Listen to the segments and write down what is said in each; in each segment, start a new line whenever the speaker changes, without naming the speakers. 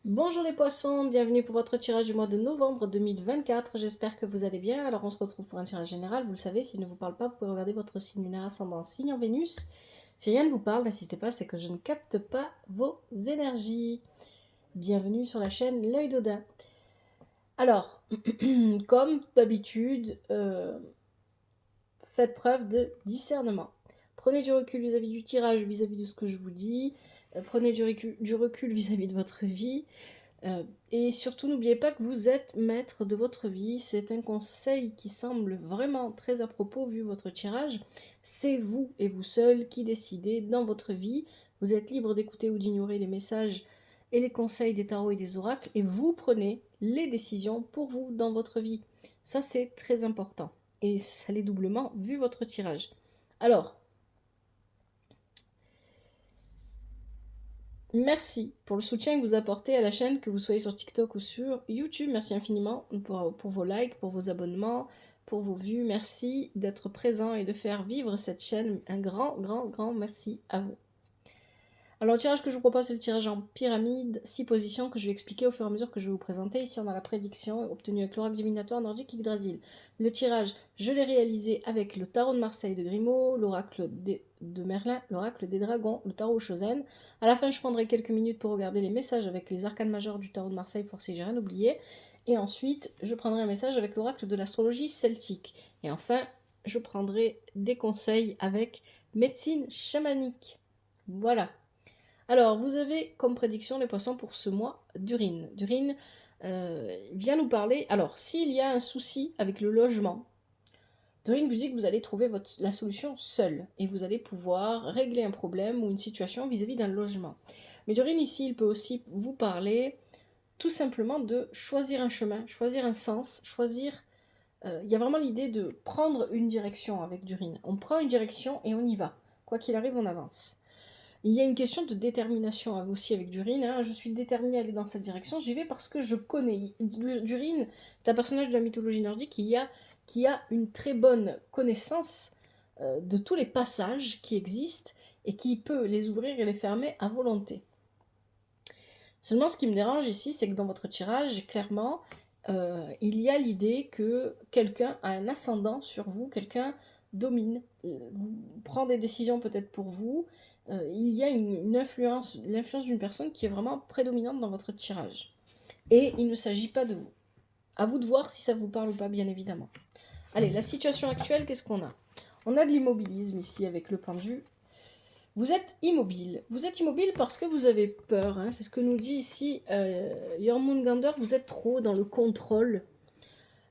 Bonjour les poissons, bienvenue pour votre tirage du mois de novembre 2024. J'espère que vous allez bien. Alors on se retrouve pour un tirage général. Vous le savez, s'il ne vous parle pas, vous pouvez regarder votre signe lunaire ascendant, signe en Vénus. Si rien ne vous parle, n'insistez pas, c'est que je ne capte pas vos énergies. Bienvenue sur la chaîne L'œil d'Odin. Alors, comme d'habitude, faites preuve de discernement. Prenez du recul vis-à-vis du tirage, vis-à-vis de ce que je vous dis. Prenez du recul vis-à-vis de votre vie. Et surtout, n'oubliez pas que vous êtes maître de votre vie. C'est un conseil qui semble vraiment très à propos vu votre tirage. C'est vous et vous seul qui décidez dans votre vie. Vous êtes libre d'écouter ou d'ignorer les messages et les conseils des tarots et des oracles. Et vous prenez les décisions pour vous dans votre vie. Ça, c'est très important. Et ça l'est doublement vu votre tirage. Alors, merci pour le soutien que vous apportez à la chaîne, que vous soyez sur TikTok ou sur YouTube. Merci infiniment pour vos likes, pour vos abonnements, pour vos vues. Merci d'être présent et de faire vivre cette chaîne. Un grand, grand, grand merci à vous. Alors le tirage que je vous propose, c'est le tirage en pyramide, 6 positions que je vais expliquer au fur et à mesure que je vais vous présenter. Ici, on a la prédiction obtenue avec l'oracle divinatoire nordique Yggdrasil. Le tirage, je l'ai réalisé avec le tarot de Marseille de Grimaud, l'oracle de Merlin, l'oracle des dragons, le tarot Chosen. À la fin, je prendrai quelques minutes pour regarder les messages avec les arcanes majeurs du tarot de Marseille pour si j'ai rien oublié. Et ensuite, je prendrai un message avec l'oracle de l'astrologie celtique. Et enfin, je prendrai des conseils avec médecine chamanique. Voilà. Alors, vous avez comme prédiction les poissons pour ce mois d'urine. D'urine vient nous parler. Alors, s'il y a un souci avec le logement, Dorine vous dit que vous allez trouver la solution seul et vous allez pouvoir régler un problème ou une situation vis-à-vis d'un logement. Mais Dorine, ici, il peut aussi vous parler tout simplement de choisir un chemin, choisir un sens, choisir. Il y a vraiment l'idée de prendre une direction avec Durine. On prend une direction et on y va. Quoi qu'il arrive, on avance. Il y a une question de détermination aussi avec Durine. Hein. Je suis déterminée à aller dans cette direction. J'y vais parce que je connais. Durine est un personnage de la mythologie nordique qui a une très bonne connaissance de tous les passages qui existent et qui peut les ouvrir et les fermer à volonté. Seulement, ce qui me dérange ici, c'est que dans votre tirage, clairement, il y a l'idée que quelqu'un a un ascendant sur vous, quelqu'un domine, prend des décisions peut-être pour vous. Il y a une influence, l'influence d'une personne qui est vraiment prédominante dans votre tirage. Et il ne s'agit pas de vous. À vous de voir si ça vous parle ou pas, bien évidemment. Allez, la situation actuelle, qu'est-ce qu'on a? On a de l'immobilisme ici avec le pendu. Vous êtes immobile. Vous êtes immobile parce que vous avez peur. Hein. C'est ce que nous dit ici Jormungandr. Vous êtes trop dans le contrôle.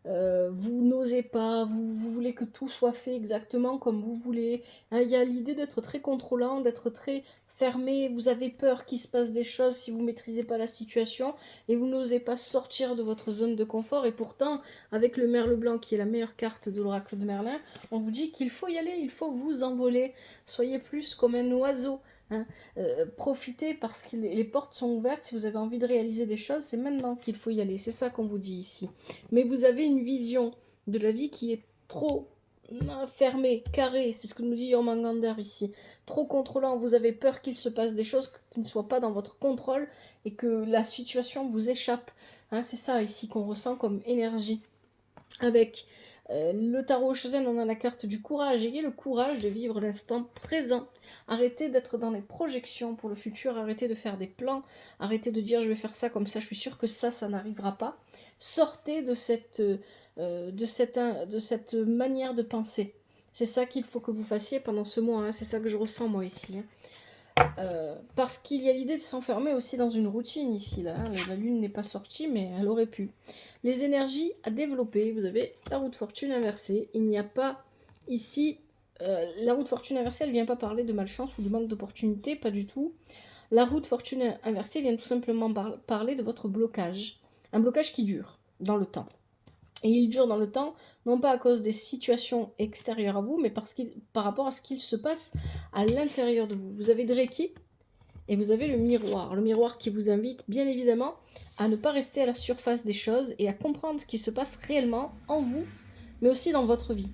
Vous n'osez pas, vous voulez que tout soit fait exactement comme vous voulez. Hein, il y a l'idée d'être très contrôlant, d'être très fermé. Vous avez peur qu'il se passe des choses si vous ne maîtrisez pas la situation et vous n'osez pas sortir de votre zone de confort. Et pourtant, avec le merle blanc qui est la meilleure carte de l'oracle de Merlin, on vous dit qu'il faut y aller, il faut vous envoler. Soyez plus comme un oiseau. Hein. Profitez parce que les portes sont ouvertes. Si vous avez envie de réaliser des choses, c'est maintenant qu'il faut y aller. C'est ça qu'on vous dit ici. Mais vous avez une vision de la vie qui est trop fermée, carrée, c'est ce que nous dit Jormungandr ici, trop contrôlant, vous avez peur qu'il se passe des choses qui ne soient pas dans votre contrôle et que la situation vous échappe. Hein, c'est ça ici qu'on ressent comme énergie. Avec le tarot Chosen, on a la carte du courage. Ayez le courage de vivre l'instant présent. Arrêtez d'être dans les projections pour le futur. Arrêtez de faire des plans. Arrêtez de dire je vais faire ça comme ça. Je suis sûre que ça n'arrivera pas. Sortez de cette manière de penser. C'est ça qu'il faut que vous fassiez pendant ce mois. Hein. C'est ça que je ressens moi ici. Hein. Parce qu'il y a l'idée de s'enfermer aussi dans une routine ici. Là. La lune n'est pas sortie, mais elle aurait pu. Les énergies à développer, vous avez la roue de fortune inversée. Il n'y a pas ici... la roue de fortune inversée, elle ne vient pas parler de malchance ou de manque d'opportunité, pas du tout. La roue de fortune inversée vient tout simplement parler de votre blocage. Un blocage qui dure dans le temps. Et il dure dans le temps, non pas à cause des situations extérieures à vous, mais par rapport à ce qu'il se passe à l'intérieur de vous. Vous avez Dreki et vous avez le miroir qui vous invite bien évidemment à ne pas rester à la surface des choses et à comprendre ce qui se passe réellement en vous, mais aussi dans votre vie.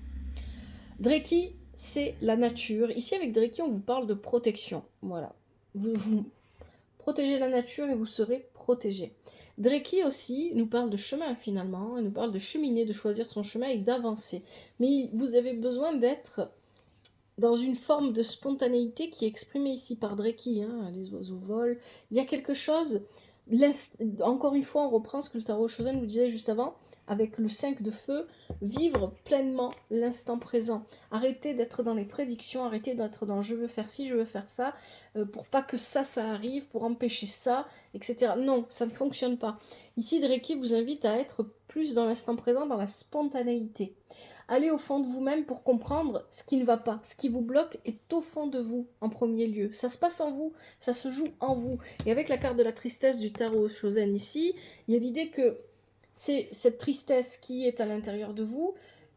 Dreki, c'est la nature. Ici avec Dreki, on vous parle de protection. Voilà. Vous Protégez la nature et vous serez protégé. Dreki aussi nous parle de chemin finalement, il nous parle de cheminer, de choisir son chemin et d'avancer. Mais vous avez besoin d'être dans une forme de spontanéité qui est exprimée ici par Dreki, hein, les oiseaux volent. Il y a quelque chose, encore une fois, on reprend ce que le tarot Shozen vous disait juste avant, avec le 5 de feu, vivre pleinement l'instant présent. Arrêtez d'être dans les prédictions, arrêtez d'être dans je veux faire ci, je veux faire ça, pour pas que ça arrive, pour empêcher ça, etc. Non, ça ne fonctionne pas. Ici, Dreki vous invite à être plus dans l'instant présent, dans la spontanéité. Allez au fond de vous-même pour comprendre ce qui ne va pas. Ce qui vous bloque est au fond de vous, en premier lieu. Ça se passe en vous, ça se joue en vous. Et avec la carte de la tristesse du tarot Shozen ici, il y a l'idée que c'est cette tristesse qui est à l'intérieur de vous,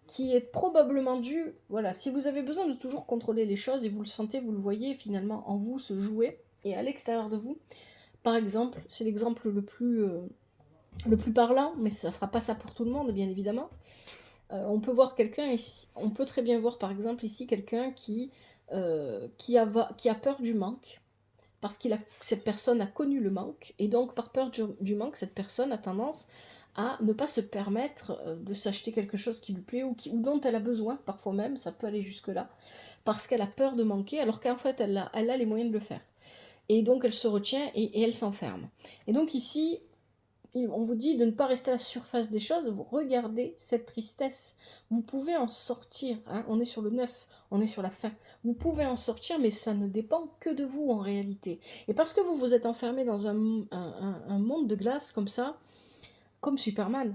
qui est probablement due, voilà, si vous avez besoin de toujours contrôler les choses, et vous le sentez, vous le voyez finalement en vous se jouer, et à l'extérieur de vous, par exemple, c'est l'exemple le plus parlant, mais ça ne sera pas ça pour tout le monde, bien évidemment. On peut voir quelqu'un ici, on peut très bien voir par exemple ici quelqu'un qui a peur du manque, parce que cette personne a connu le manque, et donc par peur du manque, cette personne a tendance à ne pas se permettre de s'acheter quelque chose qui lui plaît ou dont elle a besoin, parfois même, ça peut aller jusque-là, parce qu'elle a peur de manquer, alors qu'en fait elle a les moyens de le faire. Et donc elle se retient et elle s'enferme. Et donc ici, on vous dit de ne pas rester à la surface des choses, vous regardez cette tristesse. Vous pouvez en sortir, hein, on est sur le 9, on est sur la fin. Vous pouvez en sortir, mais ça ne dépend que de vous en réalité. Et parce que vous vous êtes enfermé dans un monde de glace comme ça, comme Superman,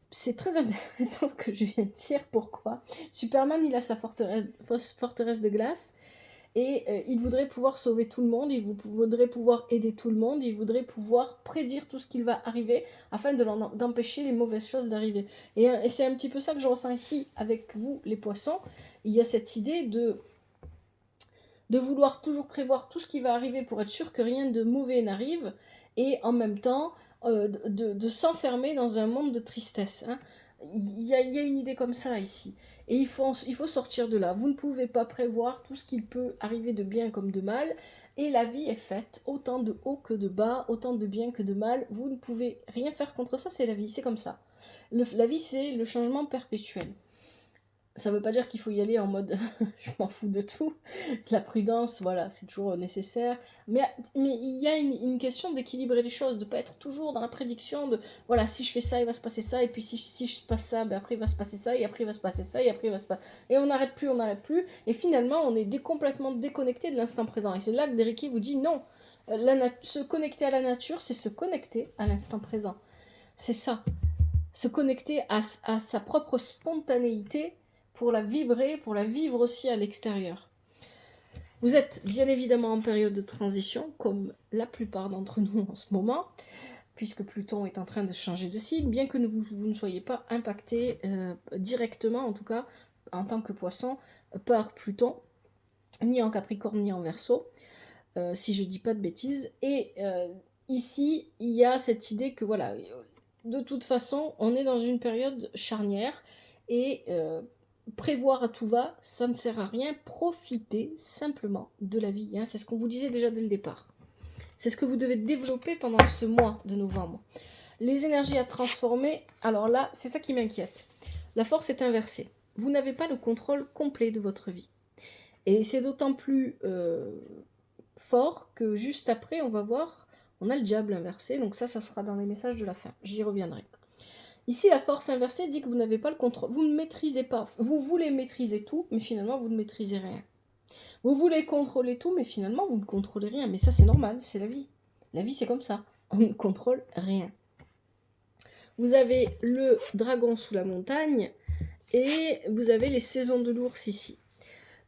c'est très intéressant ce que je viens de dire. Pourquoi? Superman, il a sa forteresse de glace, et il voudrait pouvoir sauver tout le monde, il voudrait pouvoir aider tout le monde, il voudrait pouvoir prédire tout ce qui va arriver afin d'empêcher les mauvaises choses d'arriver. Et c'est un petit peu ça que je ressens ici avec vous, les poissons. Il y a cette idée de vouloir toujours prévoir tout ce qui va arriver pour être sûr que rien de mauvais n'arrive, et en même temps de s'enfermer dans un monde de tristesse. Hein. Il y a une idée comme ça ici. Et il faut sortir de là. Vous ne pouvez pas prévoir tout ce qu'il peut arriver de bien comme de mal. Et la vie est faite autant de haut que de bas, autant de bien que de mal. Vous ne pouvez rien faire contre ça, c'est la vie, c'est comme ça. La vie, c'est le changement perpétuel. Ça ne veut pas dire qu'il faut y aller en mode je m'en fous de tout. La prudence, voilà, c'est toujours nécessaire. Mais il y a une question d'équilibrer les choses, de ne pas être toujours dans la prédiction de voilà, si je fais ça, il va se passer ça, et puis si je passe ça, ben après il va se passer ça, et après il va se passer ça, et après il va se passer. Et on n'arrête plus, et finalement on est complètement déconnecté de l'instant présent. Et c'est là que Dereki vous dit non, se connecter à la nature, c'est se connecter à l'instant présent. C'est ça. Se connecter à sa propre spontanéité pour la vibrer, pour la vivre aussi à l'extérieur. Vous êtes bien évidemment en période de transition, comme la plupart d'entre nous en ce moment, puisque Pluton est en train de changer de signe, bien que vous ne soyez pas impacté directement, en tout cas en tant que poisson, par Pluton, ni en Capricorne ni en Verseau, si je dis pas de bêtises. Et ici, il y a cette idée que voilà, de toute façon, on est dans une période charnière, et prévoir à tout va, ça ne sert à rien. Profitez simplement de la vie. Hein. C'est ce qu'on vous disait déjà dès le départ. C'est ce que vous devez développer pendant ce mois de novembre. Les énergies à transformer, alors là, c'est ça qui m'inquiète. La force est inversée. Vous n'avez pas le contrôle complet de votre vie. Et c'est d'autant plus fort que juste après, on va voir, on a le diable inversé. Donc ça sera dans les messages de la fin. J'y reviendrai. Ici, la force inversée dit que vous n'avez pas le contrôle, vous ne maîtrisez pas, vous voulez maîtriser tout, mais finalement, vous ne maîtrisez rien. Vous voulez contrôler tout, mais finalement, vous ne contrôlez rien. Mais ça, c'est normal, c'est la vie. La vie, c'est comme ça. On ne contrôle rien. Vous avez le dragon sous la montagne, et vous avez les saisons de l'ours ici.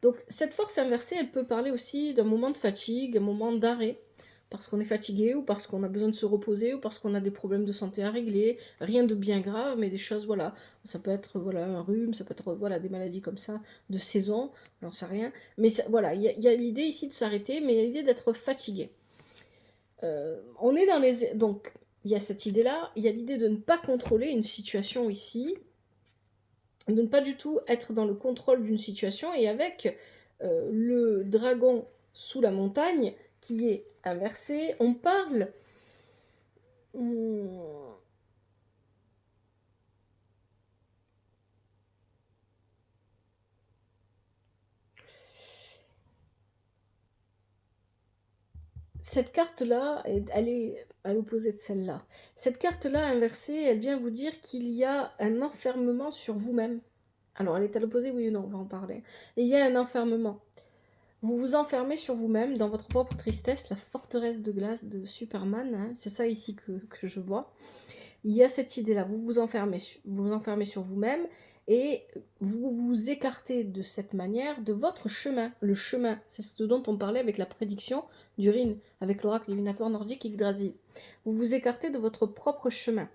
Donc, cette force inversée, elle peut parler aussi d'un moment de fatigue, un moment d'arrêt, parce qu'on est fatigué, ou parce qu'on a besoin de se reposer, ou parce qu'on a des problèmes de santé à régler, rien de bien grave, mais des choses, voilà, ça peut être voilà, un rhume, ça peut être voilà, des maladies comme ça, de saison, j'en sais rien, mais ça, voilà, il y a l'idée ici de s'arrêter, mais il y a l'idée d'être fatigué. On est dans les... Donc, il y a cette idée-là, il y a l'idée de ne pas contrôler une situation ici, de ne pas du tout être dans le contrôle d'une situation, et avec le dragon sous la montagne, qui est inversé. On parle... Cette carte-là, elle est à l'opposé de celle-là. Cette carte-là inversée, elle vient vous dire qu'il y a un enfermement sur vous-même. Alors, elle est à l'opposé, oui ou non, on va en parler. Et il y a un enfermement. Vous vous enfermez sur vous-même, dans votre propre tristesse, la forteresse de glace de Superman, hein, c'est ça ici que je vois. Il y a cette idée-là, vous vous enfermez sur vous-même et vous vous écartez de cette manière de votre chemin. Le chemin, c'est ce dont on parlait avec la prédiction d'Urine, avec l'oracle divinatoire nordique Yggdrasil. Vous vous écartez de votre propre chemin.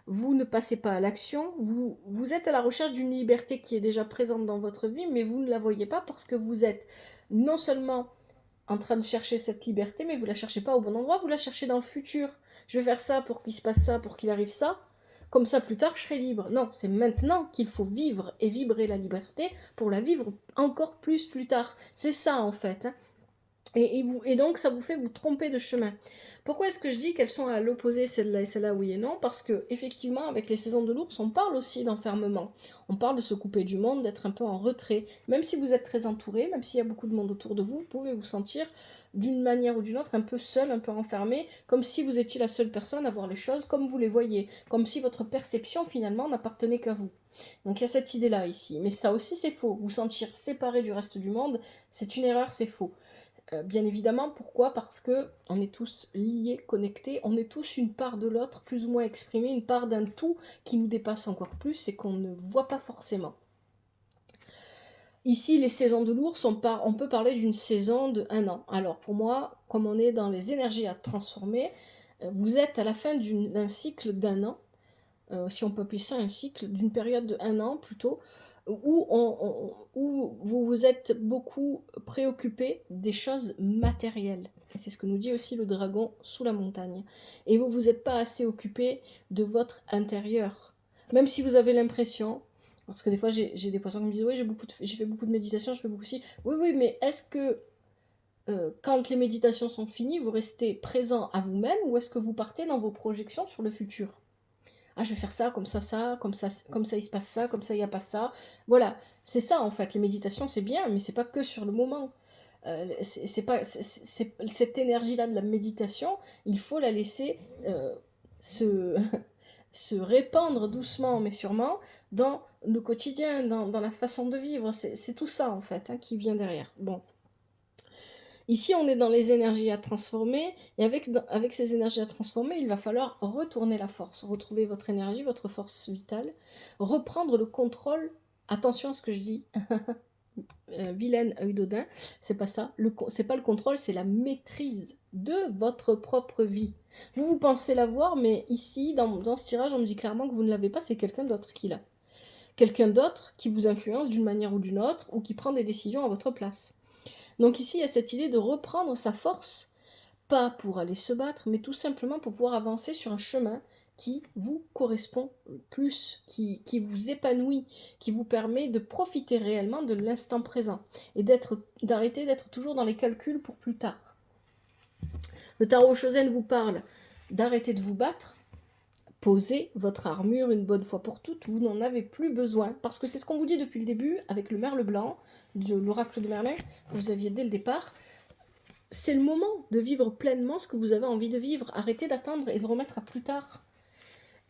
Vous ne passez pas à l'action, vous êtes à la recherche d'une liberté qui est déjà présente dans votre vie, mais vous ne la voyez pas parce que vous êtes non seulement en train de chercher cette liberté, mais vous la cherchez pas au bon endroit, vous la cherchez dans le futur. Je vais faire ça pour qu'il se passe ça, pour qu'il arrive ça, comme ça plus tard je serai libre. Non, c'est maintenant qu'il faut vivre et vibrer la liberté pour la vivre encore plus tard. C'est ça en fait, hein. Et donc ça vous fait vous tromper de chemin. Pourquoi est-ce que je dis qu'elles sont à l'opposé, celle-là et celle-là, oui et non? Parce que effectivement, avec les saisons de l'ours, on parle aussi d'enfermement. On parle de se couper du monde, d'être un peu en retrait. Même si vous êtes très entouré, même s'il y a beaucoup de monde autour de vous, vous pouvez vous sentir d'une manière ou d'une autre un peu seul, un peu enfermé, comme si vous étiez la seule personne à voir les choses comme vous les voyez, comme si votre perception finalement n'appartenait qu'à vous. Donc il y a cette idée-là ici. Mais ça aussi c'est faux. Vous sentir séparé du reste du monde, c'est une erreur, c'est faux. Bien évidemment, pourquoi? Parce que on est tous liés, connectés, on est tous une part de l'autre, plus ou moins exprimée, une part d'un tout qui nous dépasse encore plus et qu'on ne voit pas forcément. Ici, les saisons de l'ours, on peut parler d'une saison de 1 an. Alors pour moi, comme on est dans les énergies à transformer, vous êtes à la fin d'un cycle d'1 an, si on peut appeler ça un cycle, d'une période de 1 an plutôt, où vous vous êtes beaucoup préoccupé des choses matérielles. Et c'est ce que nous dit aussi le dragon sous la montagne. Et vous vous êtes pas assez occupé de votre intérieur. Même si vous avez l'impression, parce que des fois j'ai des personnes qui me disent oui j'ai fait beaucoup de méditation, je fais beaucoup aussi. Oui mais est-ce que quand les méditations sont finies, vous restez présent à vous-même ou est-ce que vous partez dans vos projections sur le futur? Ah, je vais faire ça, comme ça, comme ça il se passe ça, comme ça il n'y a pas ça. Voilà, c'est ça en fait. Les méditations c'est bien, mais c'est pas que sur le moment. Cette énergie-là de la méditation, il faut la laisser se, se répandre doucement mais sûrement dans le quotidien, dans la façon de vivre. C'est tout ça en fait, hein, qui vient derrière. Bon. Ici, on est dans les énergies à transformer, et avec ces énergies à transformer, il va falloir retourner la force, retrouver votre énergie, votre force vitale, reprendre le contrôle. Attention à ce que je dis, vilaine œil d'Odin, c'est pas ça, c'est pas le contrôle, c'est la maîtrise de votre propre vie. Vous pensez l'avoir, mais ici, dans ce tirage, on me dit clairement que vous ne l'avez pas, c'est quelqu'un d'autre qui l'a. Quelqu'un d'autre qui vous influence d'une manière ou d'une autre, ou qui prend des décisions à votre place. Donc ici, il y a cette idée de reprendre sa force, pas pour aller se battre, mais tout simplement pour pouvoir avancer sur un chemin qui vous correspond plus, qui vous épanouit, qui vous permet de profiter réellement de l'instant présent et d'arrêter d'être toujours dans les calculs pour plus tard. Le tarot Chosen vous parle d'arrêter de vous battre, posez votre armure une bonne fois pour toutes, vous n'en avez plus besoin. Parce que c'est ce qu'on vous dit depuis le début, avec le merle blanc, de l'oracle de Merlin, que vous aviez dès le départ. C'est le moment de vivre pleinement ce que vous avez envie de vivre. Arrêtez d'attendre et de remettre à plus tard.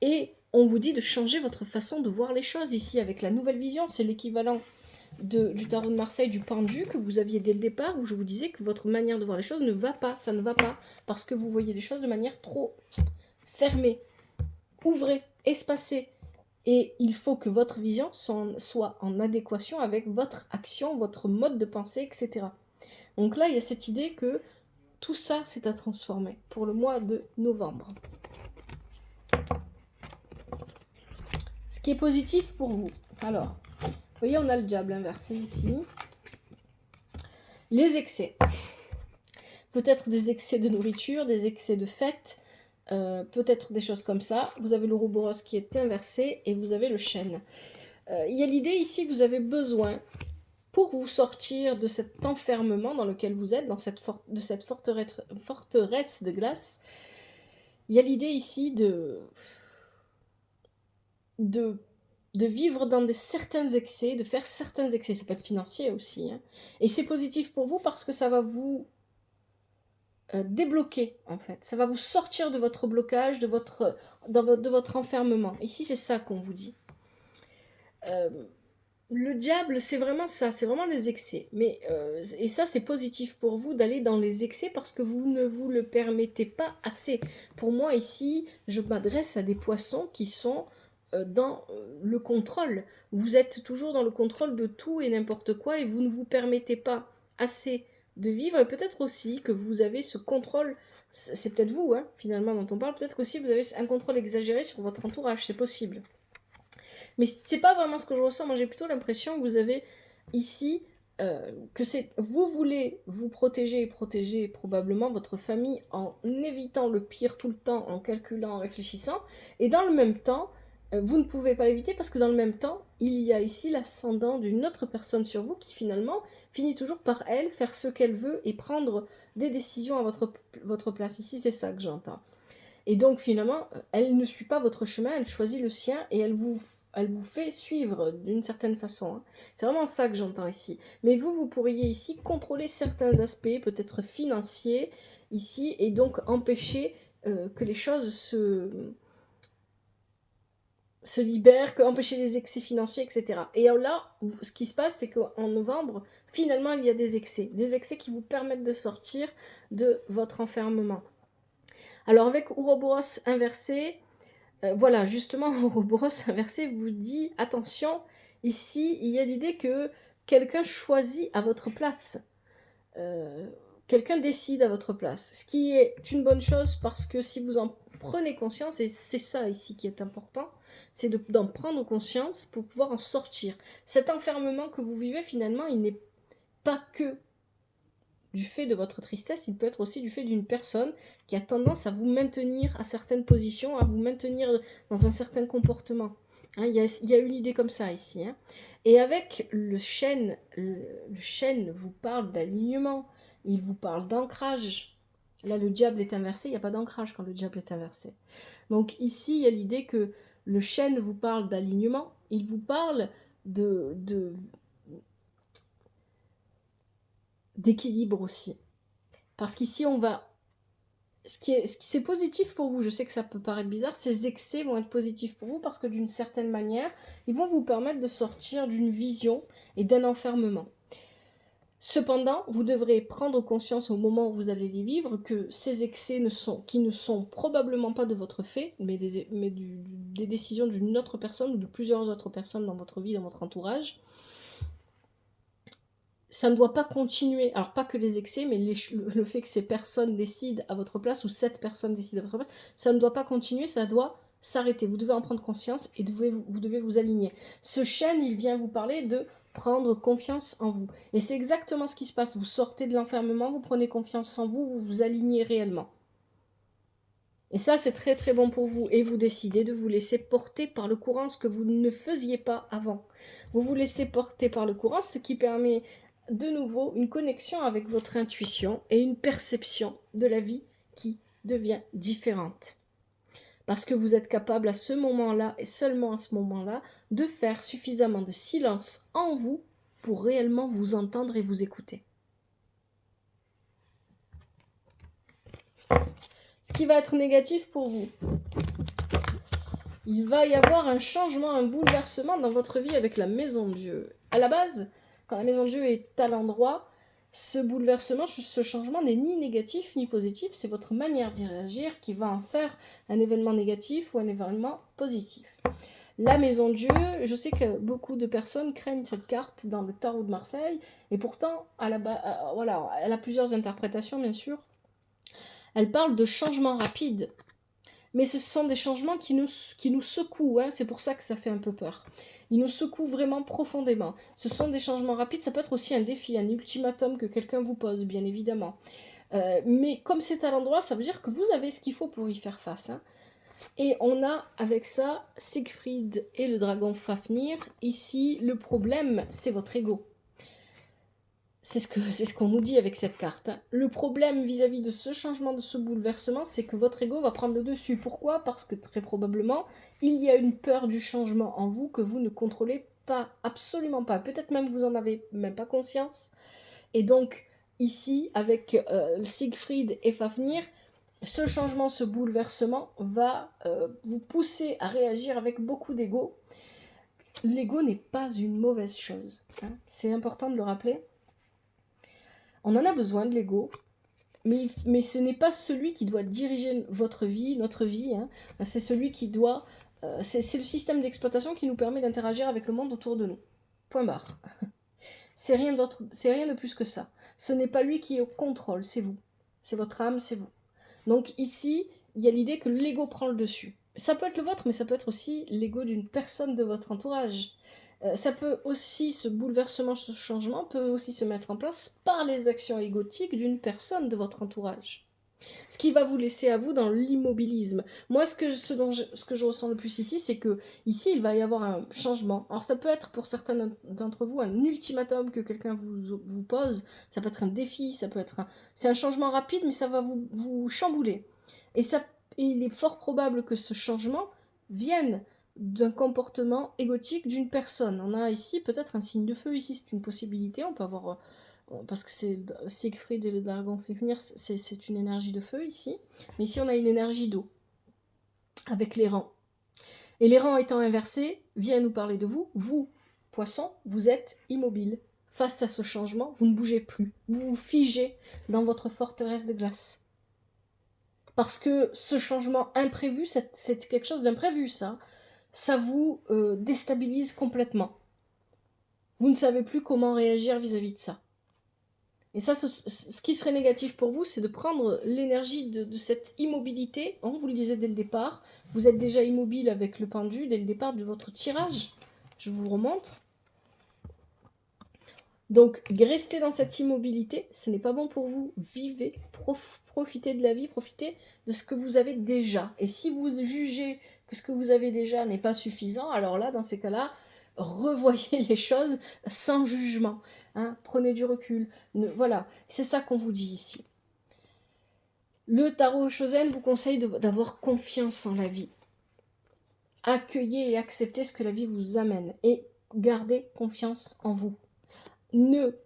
Et on vous dit de changer votre façon de voir les choses ici, avec la nouvelle vision. C'est l'équivalent du tarot de Marseille, du pendu que vous aviez dès le départ, où je vous disais que votre manière de voir les choses ne va pas, ça ne va pas, parce que vous voyez les choses de manière trop fermée. Ouvrez, espacez, et il faut que votre vision soit en adéquation avec votre action, votre mode de pensée, etc. Donc là, il y a cette idée que tout ça, c'est à transformer pour le mois de novembre. Ce qui est positif pour vous. Alors, vous voyez, on a le diable inversé ici. Les excès. Peut-être des excès de nourriture, des excès de fête, peut-être des choses comme ça. Vous avez le Ouroboros qui est inversé et vous avez le chêne. Il y a l'idée ici que vous avez besoin pour vous sortir de cet enfermement dans lequel vous êtes, dans cette forteresse de glace. Il y a l'idée ici de vivre dans certains excès, de faire certains excès. Ça peut être financier aussi, hein. Et c'est positif pour vous parce que ça va vous débloquer, en fait. Ça va vous sortir de votre blocage, de votre enfermement. Ici, c'est ça qu'on vous dit. Le diable, c'est vraiment ça, c'est vraiment les excès. Et ça, c'est positif pour vous d'aller dans les excès parce que vous ne vous le permettez pas assez. Pour moi, ici, je m'adresse à des poissons qui sont dans le contrôle. Vous êtes toujours dans le contrôle de tout et n'importe quoi et vous ne vous permettez pas assez de vivre. Et peut-être aussi que vous avez ce contrôle, c'est peut-être vous, hein, finalement, dont on parle, peut-être aussi que vous avez un contrôle exagéré sur votre entourage, c'est possible. Mais c'est pas vraiment ce que je ressens. Moi, j'ai plutôt l'impression que vous avez ici que vous voulez vous protéger et protéger probablement votre famille en évitant le pire tout le temps, en calculant, en réfléchissant. Et dans le même temps, vous ne pouvez pas l'éviter parce que dans le même temps, il y a ici l'ascendant d'une autre personne sur vous qui finalement finit toujours par elle faire ce qu'elle veut et prendre des décisions à votre place. Ici, c'est ça que j'entends. Et donc finalement, elle ne suit pas votre chemin, elle choisit le sien et elle vous fait suivre d'une certaine façon, hein. C'est vraiment ça que j'entends ici. Mais vous pourriez ici contrôler certains aspects, peut-être financiers, ici, et donc empêcher que les choses se libèrent, empêcher les excès financiers, etc. Et là, ce qui se passe, c'est qu'en novembre, finalement, il y a des excès qui vous permettent de sortir de votre enfermement. Alors avec Ouroboros inversé, voilà, justement, Ouroboros inversé vous dit, attention, ici, il y a l'idée que quelqu'un choisit à votre place. Quelqu'un décide à votre place. Ce qui est une bonne chose parce que si vous en prenez conscience, et c'est ça ici qui est important, c'est d'en prendre conscience pour pouvoir en sortir. Cet enfermement que vous vivez, finalement, il n'est pas que du fait de votre tristesse, il peut être aussi du fait d'une personne qui a tendance à vous maintenir à certaines positions, à vous maintenir dans un certain comportement. Hein, il y a une idée comme ça ici. Hein. Et avec le chêne vous parle d'alignement, il vous parle d'ancrage. Là, le diable est inversé, il n'y a pas d'ancrage quand le diable est inversé. Donc ici, il y a l'idée que le chêne vous parle d'alignement, il vous parle d'équilibre aussi. Parce qu'ici, on va... c'est positif pour vous, je sais que ça peut paraître bizarre, ces excès vont être positifs pour vous parce que d'une certaine manière, ils vont vous permettre de sortir d'une vision et d'un enfermement. Cependant, vous devrez prendre conscience au moment où vous allez les vivre que ces excès qui ne sont probablement pas de votre fait, mais des décisions d'une autre personne ou de plusieurs autres personnes dans votre vie, dans votre entourage, ça ne doit pas continuer. Alors, pas que les excès, mais le fait que ces personnes décident à votre place, ou cette personne décide à votre place, ça ne doit pas continuer, ça doit s'arrêter. Vous devez en prendre conscience et vous devez vous aligner. Ce chêne, il vient vous parler de prendre confiance en vous. Et c'est exactement ce qui se passe. Vous sortez de l'enfermement, vous prenez confiance en vous, vous vous alignez réellement. Et ça, c'est très très bon pour vous. Et vous décidez de vous laisser porter par le courant, ce que vous ne faisiez pas avant. Vous vous laissez porter par le courant, ce qui permet de nouveau une connexion avec votre intuition et une perception de la vie qui devient différente. Parce que vous êtes capable à ce moment-là, et seulement à ce moment-là, de faire suffisamment de silence en vous pour réellement vous entendre et vous écouter. Ce qui va être négatif pour vous, il va y avoir un changement, un bouleversement dans votre vie avec la maison de Dieu. À la base, quand la maison de Dieu est à l'endroit, ce bouleversement, ce changement n'est ni négatif ni positif, c'est votre manière d'y réagir qui va en faire un événement négatif ou un événement positif. La maison de Dieu, je sais que beaucoup de personnes craignent cette carte dans le tarot de Marseille, et pourtant, voilà, elle a plusieurs interprétations bien sûr. Elle parle de changements rapides. Mais ce sont des changements qui nous secouent, hein, c'est pour ça que ça fait un peu peur. Ils nous secouent vraiment profondément. Ce sont des changements rapides, ça peut être aussi un défi, un ultimatum que quelqu'un vous pose, bien évidemment. Mais comme c'est à l'endroit, ça veut dire que vous avez ce qu'il faut pour y faire face. Hein. Et on a avec ça Siegfried et le dragon Fafnir. Ici, le problème, c'est votre ego. c'est ce qu'on nous dit avec cette carte, hein. Le problème vis-à-vis de ce changement, de ce bouleversement, c'est que votre ego va prendre le dessus. Pourquoi? Parce que très probablement, il y a une peur du changement en vous que vous ne contrôlez pas, absolument pas. Peut-être même vous en avez même pas conscience. Et donc, ici, avec Siegfried et Fafnir, ce changement, ce bouleversement va vous pousser à réagir avec beaucoup d'ego. L'ego n'est pas une mauvaise chose, hein. C'est important de le rappeler. On en a besoin de l'ego, mais ce n'est pas celui qui doit diriger votre vie, notre vie, hein. C'est celui qui doit... c'est le système d'exploitation qui nous permet d'interagir avec le monde autour de nous. Point barre. C'est rien de plus que ça. Ce n'est pas lui qui est au contrôle, c'est vous. C'est votre âme, c'est vous. Donc ici, il y a l'idée que l'ego prend le dessus. Ça peut être le vôtre, mais ça peut être aussi l'ego d'une personne de votre entourage. Ça peut aussi, ce bouleversement, ce changement peut aussi se mettre en place par les actions égotiques d'une personne de votre entourage. Ce qui va vous laisser à vous dans l'immobilisme. Moi, ce que je ressens le plus ici, c'est que ici, il va y avoir un changement. Alors, ça peut être pour certains d'entre vous un ultimatum que quelqu'un vous pose. Ça peut être un défi, ça peut être c'est un changement rapide, mais ça va vous chambouler. Et il est fort probable que ce changement vienne d'un comportement égotique d'une personne. On a ici peut-être un signe de feu, ici c'est une possibilité, on peut avoir parce que c'est Siegfried et le dragon Fafnir, c'est une énergie de feu ici, mais ici on a une énergie d'eau, avec les rangs. Et les rangs étant inversés, vient nous parler de vous, vous, poisson, vous êtes immobile. Face à ce changement, vous ne bougez plus, vous vous figez dans votre forteresse de glace. Parce que ce changement imprévu, c'est quelque chose d'imprévu, ça vous déstabilise complètement. Vous ne savez plus comment réagir vis-à-vis de ça. Et ça, ce qui serait négatif pour vous, c'est de prendre l'énergie de cette immobilité. On vous le disait dès le départ, vous êtes déjà immobile avec le pendu dès le départ de votre tirage. Je vous remontre. Donc, rester dans cette immobilité, ce n'est pas bon pour vous. Vivez, profitez de la vie, profitez de ce que vous avez déjà. Et si vous jugez que ce que vous avez déjà n'est pas suffisant, alors là, dans ces cas-là, revoyez les choses sans jugement, hein. Prenez du recul. Voilà, c'est ça qu'on vous dit ici. Le tarot Shozen vous conseille d'avoir confiance en la vie. Accueillez et acceptez ce que la vie vous amène et gardez confiance en vous. Ne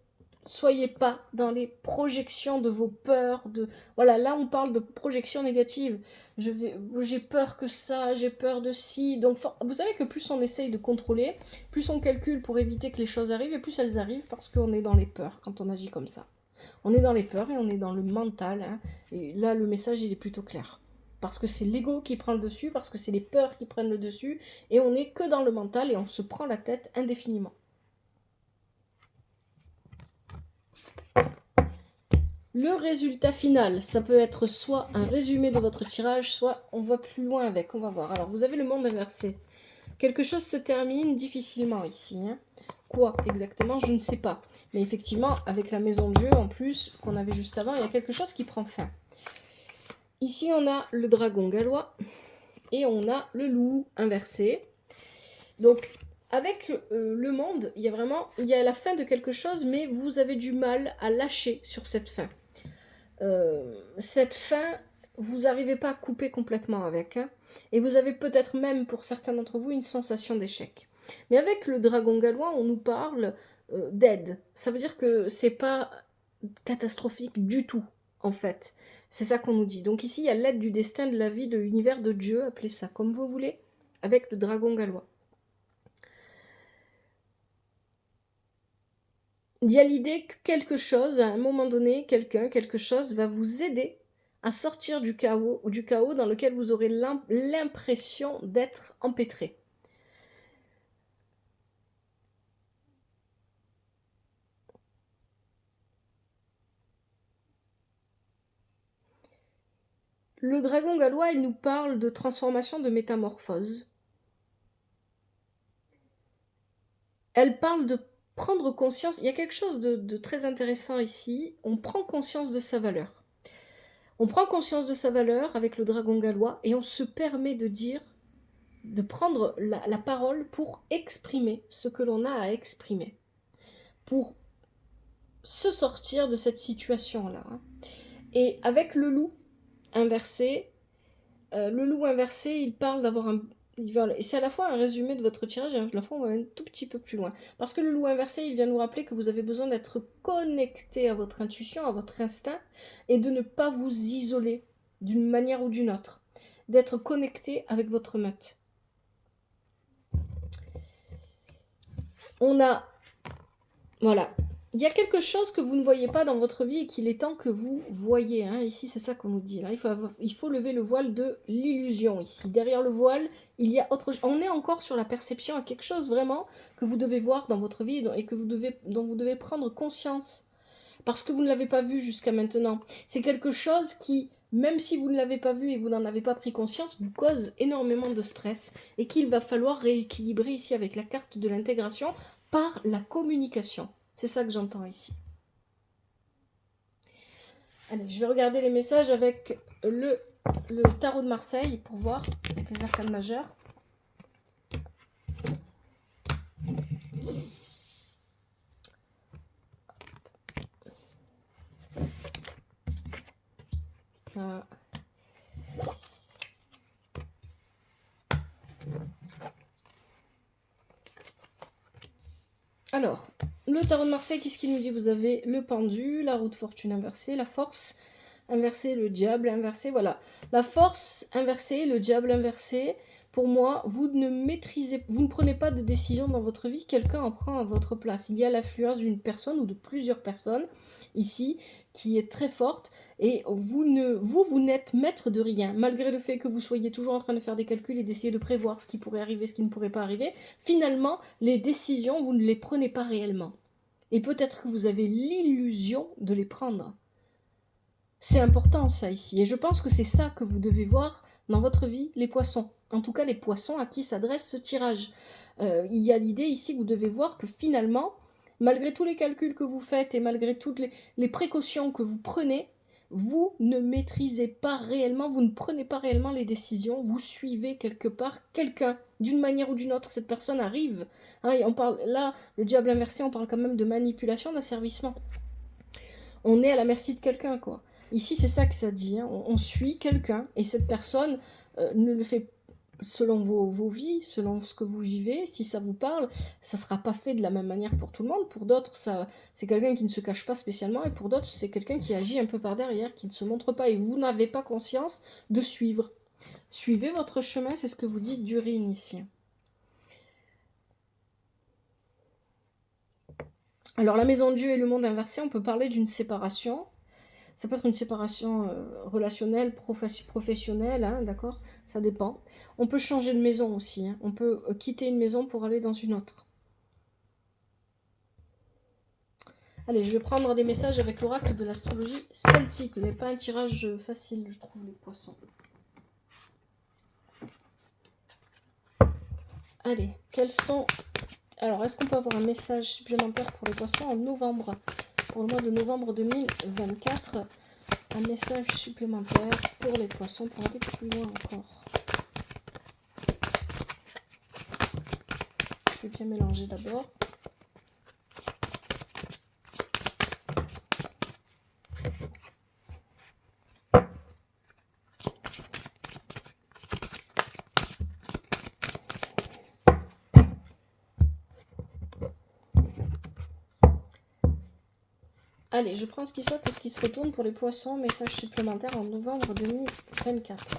soyez pas dans les projections de vos peurs. Voilà, là on parle de projections négatives. J'ai peur que ça, j'ai peur de ci. Donc vous savez que plus on essaye de contrôler, plus on calcule pour éviter que les choses arrivent, et plus elles arrivent parce qu'on est dans les peurs quand on agit comme ça. On est dans les peurs et on est dans le mental, hein. Et là le message il est plutôt clair. Parce que c'est l'ego qui prend le dessus, parce que c'est les peurs qui prennent le dessus, et on n'est que dans le mental et on se prend la tête indéfiniment. Le résultat final, ça peut être soit un résumé de votre tirage, soit on va plus loin avec, on va voir. Alors, vous avez le monde inversé. Quelque chose se termine difficilement ici, hein. Quoi exactement, je ne sais pas. Mais effectivement, avec la maison Dieu, en plus, qu'on avait juste avant, il y a quelque chose qui prend fin. Ici, on a le dragon gallois et on a le loup inversé. Donc, avec le monde, il y a la fin de quelque chose, mais vous avez du mal à lâcher sur cette fin. Cette fin, vous n'arrivez pas à couper complètement avec, hein. Et vous avez peut-être même, pour certains d'entre vous, une sensation d'échec. Mais avec le dragon gallois, on nous parle d'aide. Ça veut dire que c'est pas catastrophique du tout, en fait. C'est ça qu'on nous dit. Donc ici, il y a l'aide du destin, de la vie, de l'univers, de Dieu, appelez ça comme vous voulez, avec le dragon gallois. Il y a l'idée que quelque chose, à un moment donné, quelque chose va vous aider à sortir du chaos dans lequel vous aurez l'impression d'être empêtré. Le dragon gallois, il nous parle de transformation, de métamorphose. Elle parle de prendre conscience. Il y a quelque chose de très intéressant ici. On prend conscience de sa valeur. On prend conscience de sa valeur avec le dragon gallois et on se permet de dire, de prendre la parole pour exprimer ce que l'on a à exprimer. Pour se sortir de cette situation-là. Et avec le loup inversé, il parle d'avoir un... Et c'est à la fois un résumé de votre tirage et à la fois on va un tout petit peu plus loin. Parce que le loup inversé, il vient nous rappeler que vous avez besoin d'être connecté à votre intuition, à votre instinct, et de ne pas vous isoler d'une manière ou d'une autre. D'être connecté avec votre meute. On a... Voilà. Il y a quelque chose que vous ne voyez pas dans votre vie et qu'il est temps que vous voyez. Hein. Ici, c'est ça qu'on nous dit. Là. Il faut lever le voile de l'illusion. Ici, derrière le voile, il y a autre chose. On est encore sur la perception à quelque chose vraiment que vous devez voir dans votre vie et dont vous devez prendre conscience. Parce que vous ne l'avez pas vu jusqu'à maintenant. C'est quelque chose qui, même si vous ne l'avez pas vu et vous n'en avez pas pris conscience, vous cause énormément de stress et qu'il va falloir rééquilibrer ici avec la carte de l'intégration par la communication. C'est ça que j'entends ici. Allez, je vais regarder les messages avec le tarot de Marseille pour voir avec les arcanes majeures. Alors, le tarot de Marseille, qu'est-ce qu'il nous dit? Vous avez le pendu, la roue de fortune inversée, la force inversée, le diable inversé, voilà. La force inversée, le diable inversé, pour moi, vous ne prenez pas de décision dans votre vie, quelqu'un en prend à votre place. Il y a l'affluence d'une personne ou de plusieurs personnes, ici, qui est très forte, et vous n'êtes maître de rien, malgré le fait que vous soyez toujours en train de faire des calculs et d'essayer de prévoir ce qui pourrait arriver, ce qui ne pourrait pas arriver. Finalement, les décisions, vous ne les prenez pas réellement. Et peut-être que vous avez l'illusion de les prendre. C'est important ça ici, et je pense que c'est ça que vous devez voir dans votre vie, les poissons. En tout cas, les poissons à qui s'adresse ce tirage. Il y a l'idée ici que vous devez voir que finalement, malgré tous les calculs que vous faites et malgré toutes les précautions que vous prenez, vous ne maîtrisez pas réellement, vous ne prenez pas réellement les décisions, vous suivez quelque part quelqu'un, d'une manière ou d'une autre, cette personne arrive. Hein, et on parle, là, le diable inversé, on parle quand même de manipulation, d'asservissement. On est à la merci de quelqu'un, quoi. Ici, c'est ça que ça dit. Hein. On suit quelqu'un et cette personne ne le fait selon vos vies, selon ce que vous vivez. Si ça vous parle, ça ne sera pas fait de la même manière pour tout le monde. Pour d'autres, c'est quelqu'un qui ne se cache pas spécialement et pour d'autres, c'est quelqu'un qui agit un peu par derrière, qui ne se montre pas et vous n'avez pas conscience de suivre. Suivez votre chemin, c'est ce que vous dit Durine ici. Alors, la maison de Dieu et le monde inversé, on peut parler d'une séparation. Ça peut être une séparation relationnelle, professionnelle, hein, d'accord? Ça dépend. On peut changer de maison aussi. Hein. On peut quitter une maison pour aller dans une autre. Allez, je vais prendre des messages avec l'oracle de l'astrologie celtique. Vous n'avez pas un tirage facile, je trouve, les poissons. Allez, quels sont... Alors, est-ce qu'on peut avoir un message supplémentaire pour les poissons en novembre? Pour le mois de novembre 2024, un message supplémentaire pour les poissons pour aller plus loin encore. Je vais bien mélanger d'abord. Allez, je prends ce qui saute et ce qui se retourne pour les poissons. Message supplémentaire en novembre 2024.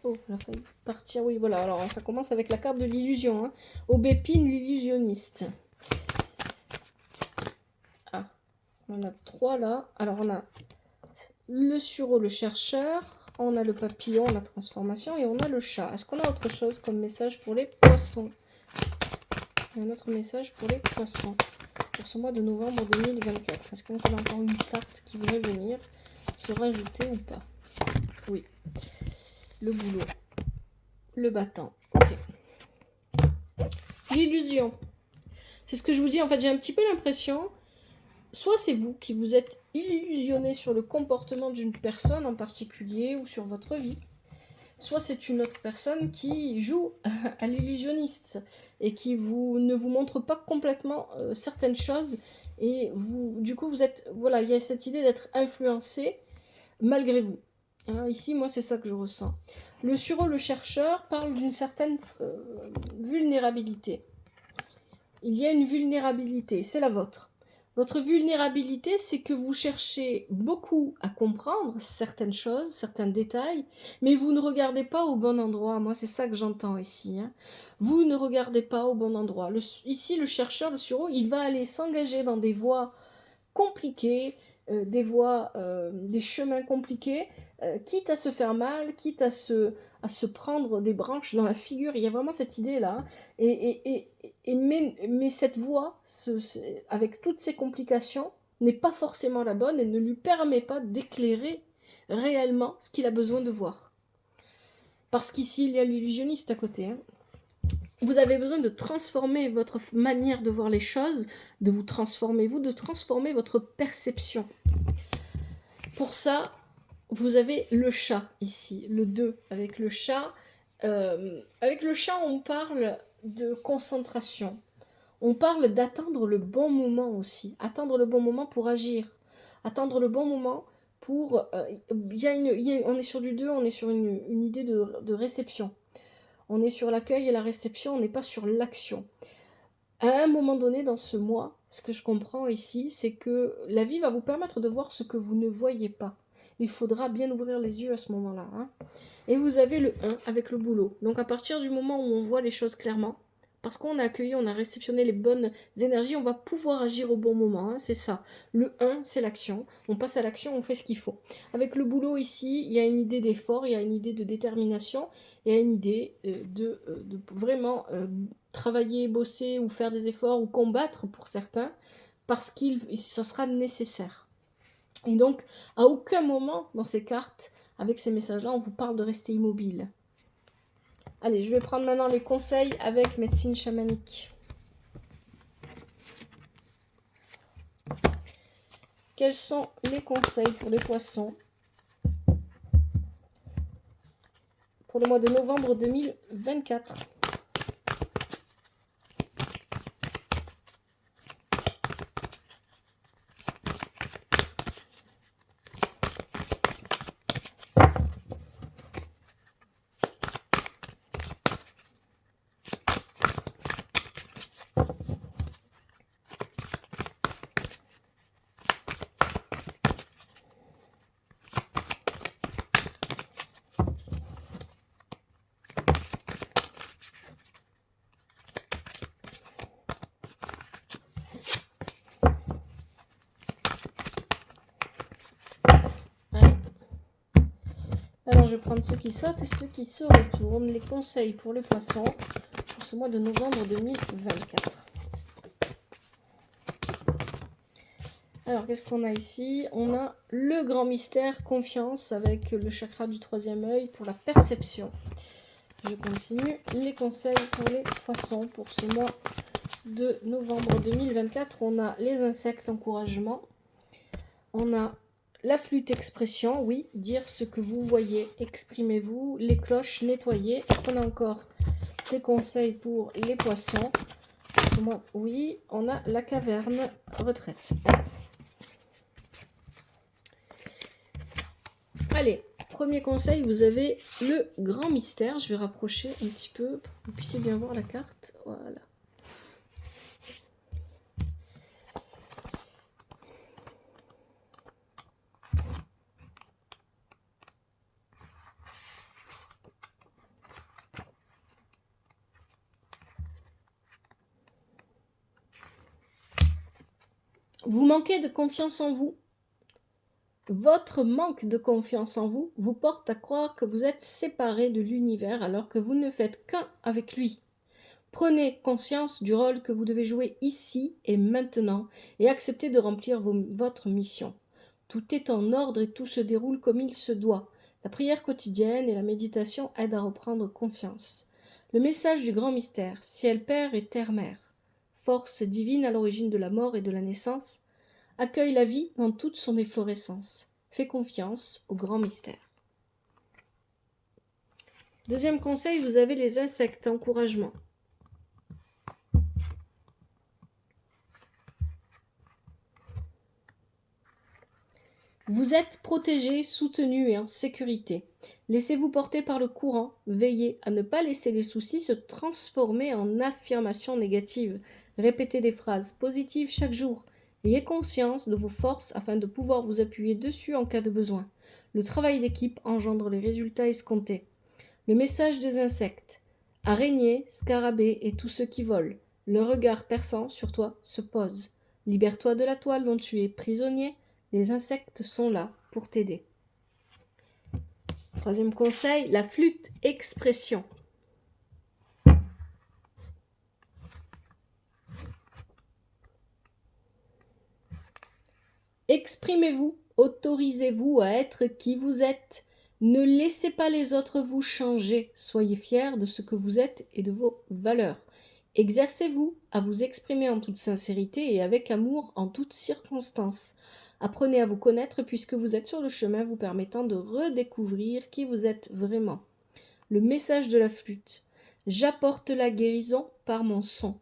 Oh, il a failli partir. Oui, voilà. Alors, ça commence avec la carte de l'illusion. Hein. Aubépine, l'illusionniste. Ah, on a 3 là. Alors, on a le sureau, le chercheur. On a le papillon, la transformation. Et on a le chat. Est-ce qu'on a autre chose comme message pour les poissons? Il y a un autre message pour les poissons. Pour ce mois de novembre 2024. Est-ce qu'on a encore une carte qui voudrait venir se rajouter ou pas? Oui. Le boulot. Le battant. Ok. L'illusion. C'est ce que je vous dis. En fait, j'ai un petit peu l'impression, soit c'est vous qui vous êtes illusionné sur le comportement d'une personne en particulier ou sur votre vie, soit c'est une autre personne qui joue à l'illusionniste et qui ne vous montre pas complètement certaines choses, et du coup vous êtes, voilà, il y a cette idée d'être influencé malgré vous. Hein, ici, moi, c'est ça que je ressens. Le sureau, le chercheur, parle d'une certaine vulnérabilité. Il y a une vulnérabilité, c'est la vôtre. Votre vulnérabilité, c'est que vous cherchez beaucoup à comprendre certaines choses, certains détails, mais vous ne regardez pas au bon endroit. Moi, c'est ça que j'entends ici. Hein. Vous ne regardez pas au bon endroit. Ici, le chercheur, le sureau, il va aller s'engager dans des voies compliquées, des chemins compliqués, quitte à se faire mal, quitte à se prendre des branches dans la figure. Il y a vraiment cette idée-là. Hein. Mais cette voie, avec toutes ces complications, n'est pas forcément la bonne et ne lui permet pas d'éclairer réellement ce qu'il a besoin de voir. Parce qu'ici, il y a l'illusionniste à côté. Hein. Vous avez besoin de transformer votre manière de voir les choses, de vous transformer, de transformer votre perception. Pour ça, vous avez le chat ici, le 2 avec le chat. Avec le chat, on parle de concentration. On parle d'attendre le bon moment aussi. Attendre le bon moment pour agir. Attendre le bon moment pour... on est sur du 2, on est sur une idée de réception. On est sur l'accueil et la réception, on n'est pas sur l'action. À un moment donné dans ce mois, ce que je comprends ici, c'est que la vie va vous permettre de voir ce que vous ne voyez pas. Il faudra bien ouvrir les yeux à ce moment-là. Hein. Et vous avez le 1 avec le boulot. Donc à partir du moment où on voit les choses clairement, parce qu'on a accueilli, on a réceptionné les bonnes énergies, on va pouvoir agir au bon moment, hein, c'est ça. Le 1, c'est l'action. On passe à l'action, on fait ce qu'il faut. Avec le boulot ici, il y a une idée d'effort, il y a une idée de détermination, il y a une idée de vraiment travailler, bosser ou faire des efforts ou combattre pour certains, parce que ça sera nécessaire. Et donc, à aucun moment dans ces cartes, avec ces messages-là, on vous parle de rester immobile. Allez, je vais prendre maintenant les conseils avec médecine chamanique. Quels sont les conseils pour les poissons pour le mois de novembre 2024 ? Alors, je vais prendre ceux qui sautent et ceux qui se retournent. Les conseils pour les poissons pour ce mois de novembre 2024. Alors, qu'est-ce qu'on a ici? On a le grand mystère, confiance, avec le chakra du 3e œil pour la perception. Je continue. Les conseils pour les poissons pour ce mois de novembre 2024. On a les insectes, encouragement. On a la flûte expression, oui, dire ce que vous voyez, exprimez-vous. Les cloches, nettoyer. Est-ce qu'on a encore des conseils pour les poissons? Oui, on a la caverne, retraite. Allez, premier conseil, vous avez le grand mystère. Je vais rapprocher un petit peu pour que vous puissiez bien voir la carte. Voilà. Vous manquez de confiance en vous. Votre manque de confiance en vous vous porte à croire que vous êtes séparé de l'univers alors que vous ne faites qu'un avec lui. Prenez conscience du rôle que vous devez jouer ici et maintenant et acceptez de remplir votre mission. Tout est en ordre et tout se déroule comme il se doit. La prière quotidienne et la méditation aident à reprendre confiance. Le message du grand mystère, ciel père et terre mère, force divine à l'origine de la mort et de la naissance, accueille la vie dans toute son efflorescence. Fais confiance au grand mystère. Deuxième conseil, vous avez les insectes, encouragement. Vous êtes protégé, soutenu et en sécurité. Laissez-vous porter par le courant. Veillez à ne pas laisser les soucis se transformer en affirmations négatives. Répétez des phrases positives chaque jour. Ayez conscience de vos forces afin de pouvoir vous appuyer dessus en cas de besoin. Le travail d'équipe engendre les résultats escomptés. Le message des insectes. Araignées, scarabées et tous ceux qui volent. Le regard perçant sur toi se pose. Libère-toi de la toile dont tu es prisonnier. Les insectes sont là pour t'aider. Troisième conseil, la flûte expression. Exprimez-vous, autorisez-vous à être qui vous êtes. Ne laissez pas les autres vous changer. Soyez fiers de ce que vous êtes et de vos valeurs. Exercez-vous à vous exprimer en toute sincérité et avec amour en toutes circonstances. Apprenez à vous connaître puisque vous êtes sur le chemin vous permettant de redécouvrir qui vous êtes vraiment. Le message de la flûte. J'apporte la guérison par mon son.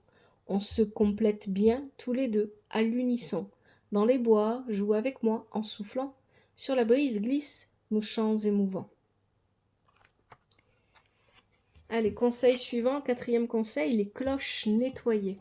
On se complète bien tous les deux, à l'unisson. Dans les bois, joue avec moi en soufflant. Sur la brise glissent nos chants émouvants. Allez, conseil suivant, quatrième conseil, les cloches nettoyées.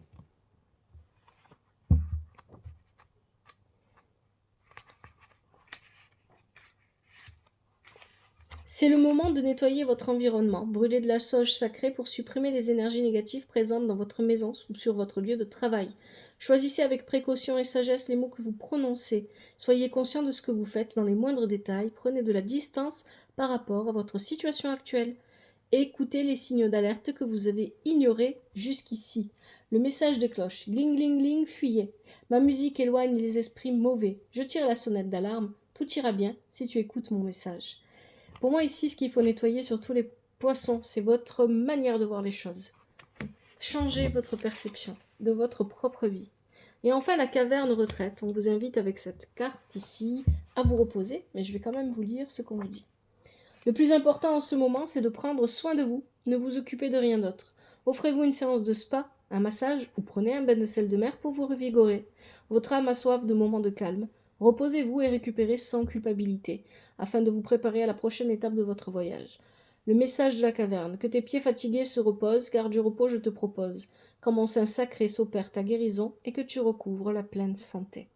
C'est le moment de nettoyer votre environnement. Brûlez de la sauge sacrée pour supprimer les énergies négatives présentes dans votre maison ou sur votre lieu de travail. Choisissez avec précaution et sagesse les mots que vous prononcez. Soyez conscient de ce que vous faites dans les moindres détails. Prenez de la distance par rapport à votre situation actuelle. Écoutez les signaux d'alerte que vous avez ignorés jusqu'ici. Le message des cloches. Gling, gling, gling, fuyez. Ma musique éloigne les esprits mauvais. Je tire la sonnette d'alarme. Tout ira bien si tu écoutes mon message. Pour moi, ici, ce qu'il faut nettoyer sur tous les poissons, c'est votre manière de voir les choses. Changez votre perception de votre propre vie. Et enfin, la caverne retraite. On vous invite avec cette carte ici à vous reposer, mais je vais quand même vous lire ce qu'on vous dit. Le plus important en ce moment, c'est de prendre soin de vous. Ne vous occupez de rien d'autre. Offrez-vous une séance de spa, un massage ou prenez un bain de sel de mer pour vous revigorer. Votre âme a soif de moments de calme. Reposez-vous et récupérez sans culpabilité, afin de vous préparer à la prochaine étape de votre voyage. Le message de la caverne. Que tes pieds fatigués se reposent, car du repos je te propose. Quand mon sein sacré s'opère ta guérison et que tu recouvres la pleine santé.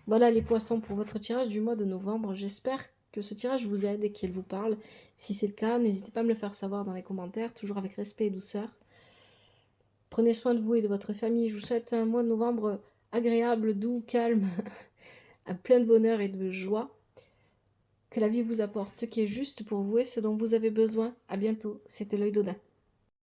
Voilà les poissons pour votre tirage du mois de novembre. J'espère que ce tirage vous aide et qu'il vous parle. Si c'est le cas, n'hésitez pas à me le faire savoir dans les commentaires, toujours avec respect et douceur. Prenez soin de vous et de votre famille. Je vous souhaite un mois de novembre agréable, doux, calme, plein de bonheur et de joie. Que la vie vous apporte ce qui est juste pour vous et ce dont vous avez besoin. À bientôt. C'était l'œil d'Odin.